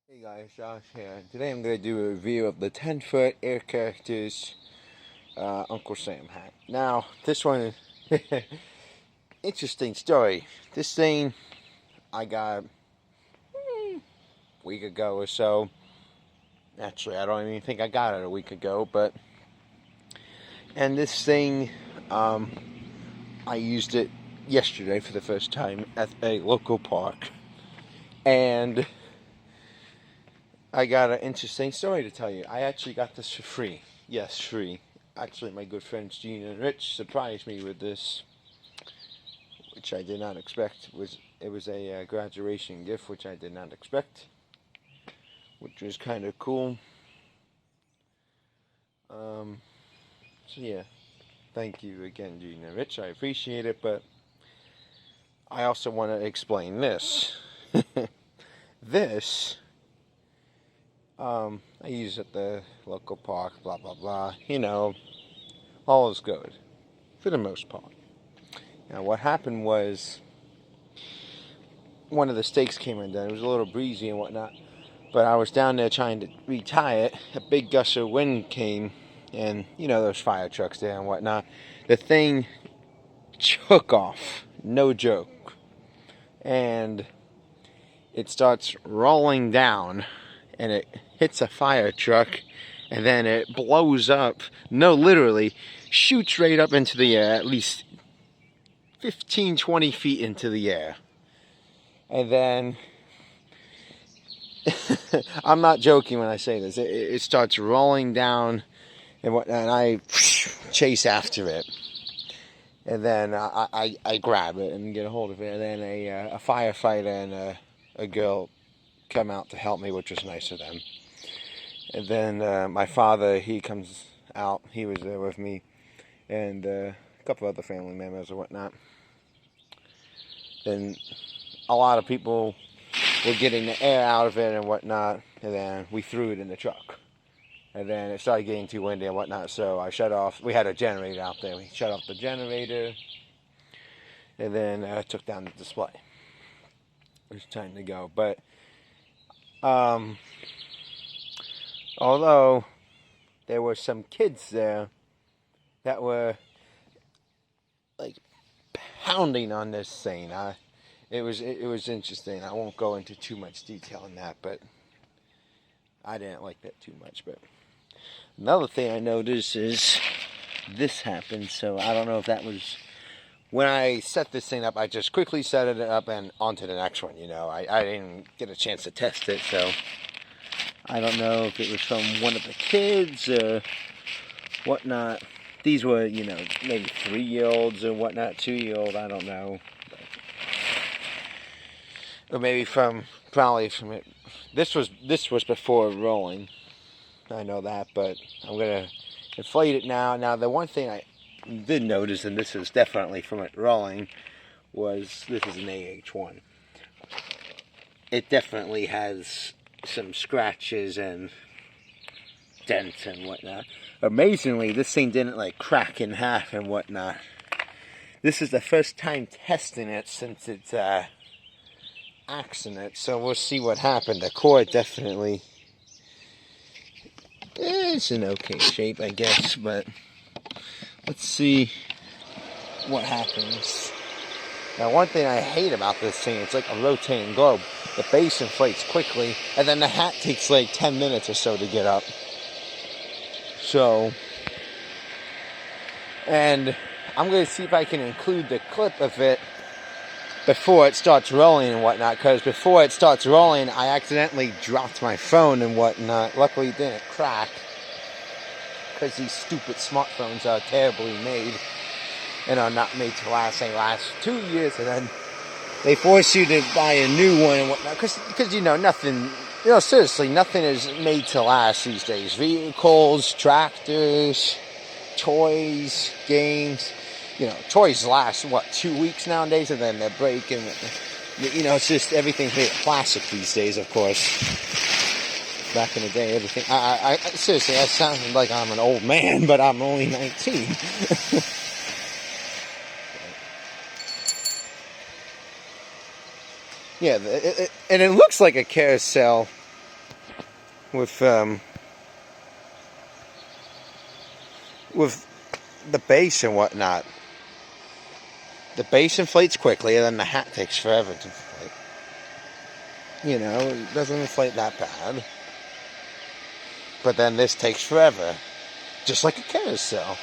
Hey guys, Josh here. Today I'm going to do a review of the 10-foot Air Characters Uncle Sam hat. Now, this one, interesting story. This thing I got a week ago or so. Actually, I don't even think I got it a week ago, and this thing, I used it yesterday for the first time at a local park. And I got an interesting story to tell you. I actually got this for free. Yes, free. Actually, my good friends Gene and Rich surprised me with this, which I did not expect. It was a graduation gift, which I did not expect, which was kind of cool. So yeah, thank you again, Gene and Rich. I appreciate it, but I also want to explain this. This. I use at the local park, blah, blah, blah. All is good, for the most part. Now, what happened was, one of the stakes came undone. It was a little breezy and whatnot, but I was down there trying to retie it. A big gust of wind came, and, those fire trucks there and whatnot. The thing took off, no joke. And it starts rolling down, and it hits a fire truck, and then it blows up. No, literally, shoots right up into the air, at least 15, 20 feet into the air. And then, I'm not joking when I say this, it starts rolling down, and I chase after it. And then I grab it and get a hold of it, and then a firefighter and a girl come out to help me, which was nice of them. And then my father, he comes out. He was there with me, and a couple other family members or whatnot. Then a lot of people were getting the air out of it and whatnot, and then we threw it in the truck. And then it started getting too windy and whatnot, so I shut off. We had a generator out there. We shut off the generator, and then took down the display. It was time to go, but although there were some kids there that were like pounding on this thing, it was interesting. I won't go into too much detail on that, but I didn't like that too much. But another thing I noticed is this happened. So I don't know if that was when I set this thing up. I just quickly set it up and on to the next one. I didn't get a chance to test it, so I don't know if it was from one of the kids or whatnot. These were, maybe 3-year-olds or whatnot, 2-year-old, I don't know. Or maybe probably from it. This was before rolling. I know that, but I'm going to inflate it now. Now, the one thing I did notice, and this is definitely from it rolling, was this is an AH1. It definitely has some scratches and dents and whatnot. Amazingly, this thing didn't crack in half and whatnot. This is the first time testing it since its accident, so we'll see what happened. The core definitely, it's in okay shape, I guess, but let's see what happens. Now, one thing I hate about this thing, it's like a rotating globe. The base inflates quickly, and then the hat takes 10 minutes or so to get up. So, and I'm going to see if I can include the clip of it before it starts rolling and whatnot, because before it starts rolling, I accidentally dropped my phone and whatnot. Luckily, it didn't crack, because these stupid smartphones are terribly made and are not made to last. They last 2 years, and then they force you to buy a new one and whatnot, because nothing, seriously, nothing is made to last these days. Vehicles, tractors, toys, games, toys last, 2 weeks nowadays, and then they break, and, it's just everything's made of plastic these days, of course. Back in the day, everything, I seriously, I sound like I'm an old man, but I'm only 19. Yeah, and it looks like a carousel with the base and whatnot. The base inflates quickly, and then the hat takes forever to inflate. You know, it doesn't inflate that bad. But then this takes forever. Just like a carousel.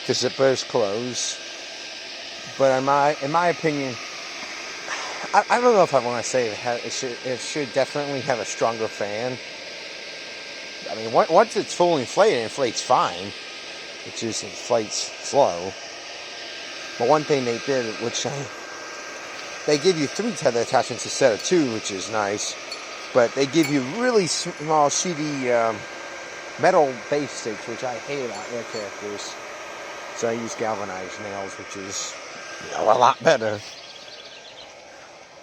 The zippers close. But in my opinion, I don't know if I want to say it should definitely have a stronger fan. I mean, once it's fully inflated, it inflates fine. It just inflates slow. But one thing they did, which they give you 3 tether attachments instead of 2, which is nice. But they give you really small, sheety metal base sticks, which I hate about air characters. So I use galvanized nails, which is, you know, a lot better.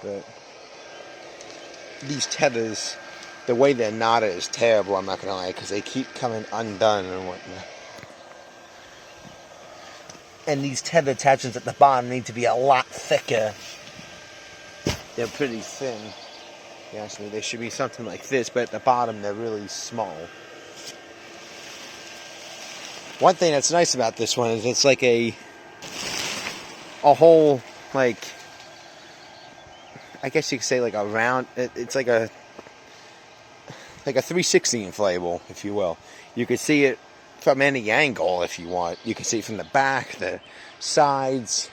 But these tethers, the way they're knotted is terrible, I'm not going to lie, because they keep coming undone and whatnot. And these tether attachments at the bottom need to be a lot thicker. They're pretty thin. Actually, they should be something like this, but at the bottom they're really small. One thing that's nice about this one is it's like a whole, like, I guess you could say like a round, it's like a 360 inflatable, if you will. You could see it from any angle if you want. You can see it from the back, the sides,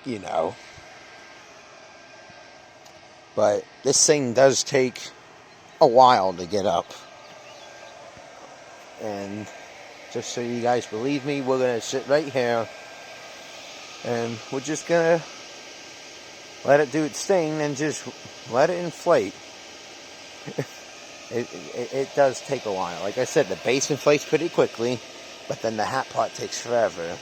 you know. But this thing does take a while to get up. And just so you guys believe me, we're going to sit right here. And we're just going to let it do its thing and just let it inflate. It does take a while. Like I said, the base inflates pretty quickly, but then the hat part takes forever.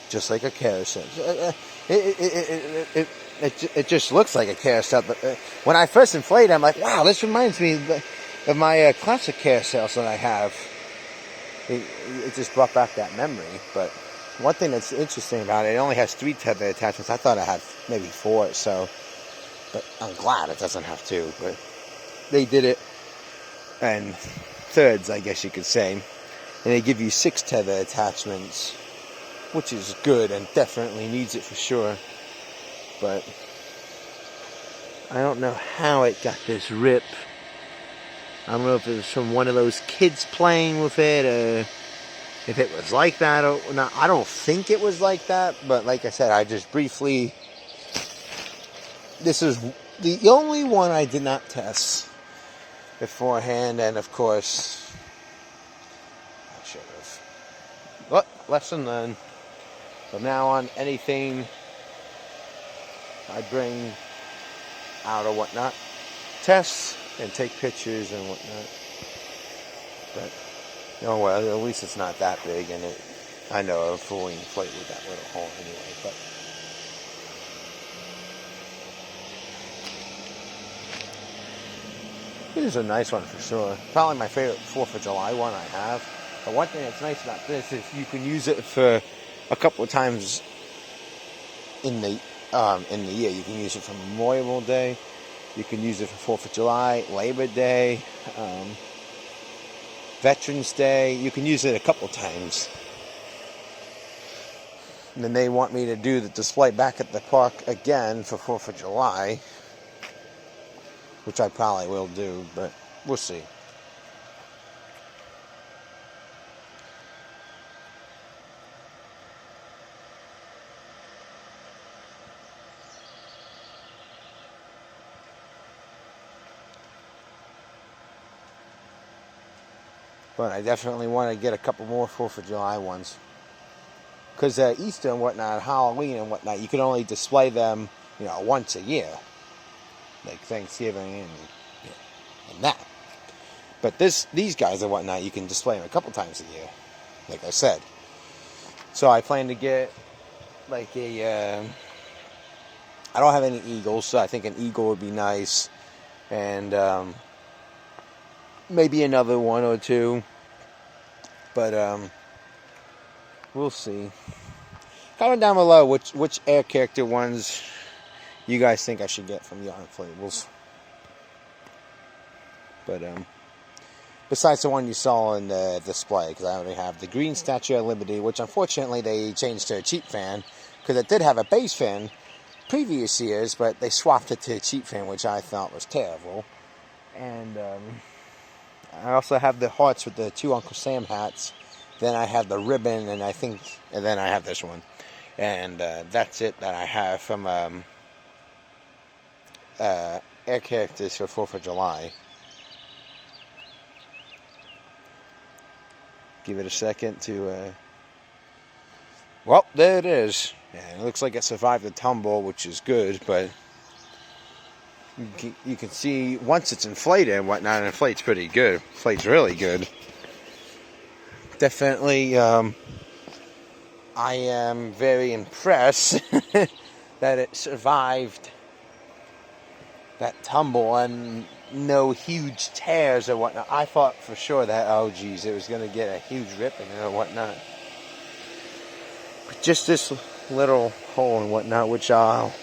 Just like a carousel. It just looks like a carousel, but when I first inflated it, I'm like, wow, this reminds me of my classic carousels that I have. It just brought back that memory. But one thing that's interesting about it only has 3 tether attachments. I thought it had maybe 4 or so, but I'm glad it doesn't have 2. But they did it in thirds, I guess you could say, and they give you 6 tether attachments, which is good and definitely needs it for sure. But I don't know how it got this rip. I don't know if it was from one of those kids playing with it, or if it was like that or not. I don't think it was like that, but like I said, I just briefly... This is the only one I did not test beforehand, and of course, I should have. But lesson learned. From now on, anything I bring out or whatnot, test and take pictures and whatnot. But oh well, at least it's not that big, and I know it'll fully inflate with that little hole anyway. But it is a nice one for sure. Probably my favorite 4th of July one I have. But one thing that's nice about this is you can use it for a couple of times in the year. You can use it for Memorial Day. You can use it for 4th of July, Labor Day, Veterans Day. You can use it a couple times. And then they want me to do the display back at the park again for 4th of July, which I probably will do, but we'll see. But I definitely want to get a couple more 4th of July ones. Because Easter and whatnot, Halloween and whatnot, you can only display them, you know, once a year. Like Thanksgiving and that. But these guys and whatnot, you can display them a couple times a year. Like I said. So I plan to get like I don't have any eagles, so I think an eagle would be nice. And maybe another one or 2. But we'll see. Comment down below which air character ones you guys think I should get from your inflatables. But besides the one you saw in the display, because I already have the green Statue of Liberty, which unfortunately they changed to a cheap fan, because it did have a base fan previous years, but they swapped it to a cheap fan, which I thought was terrible. And I also have the hearts with the 2 Uncle Sam hats. Then I have the ribbon, and then I have this one. And that's it that I have from air characters for 4th of July. Give it a second to, well, there it is. And it looks like it survived the tumble, which is good, but you can see once it's inflated and whatnot, it inflates pretty good. It inflates really good. Definitely, I am very impressed that it survived that tumble and no huge tears or whatnot. I thought for sure that, oh geez, it was going to get a huge rip in it or whatnot. But just this little hole and whatnot, which I'll...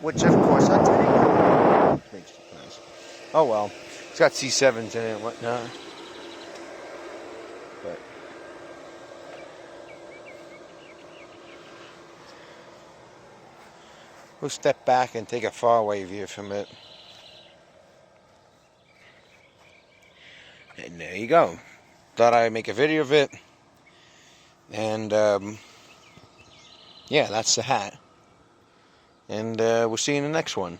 which of course I take. Oh well, it's got C7s in it and whatnot. But we'll step back and take a faraway view from it. And there you go. Thought I'd make a video of it. And yeah, that's the hat. And we'll see you in the next one.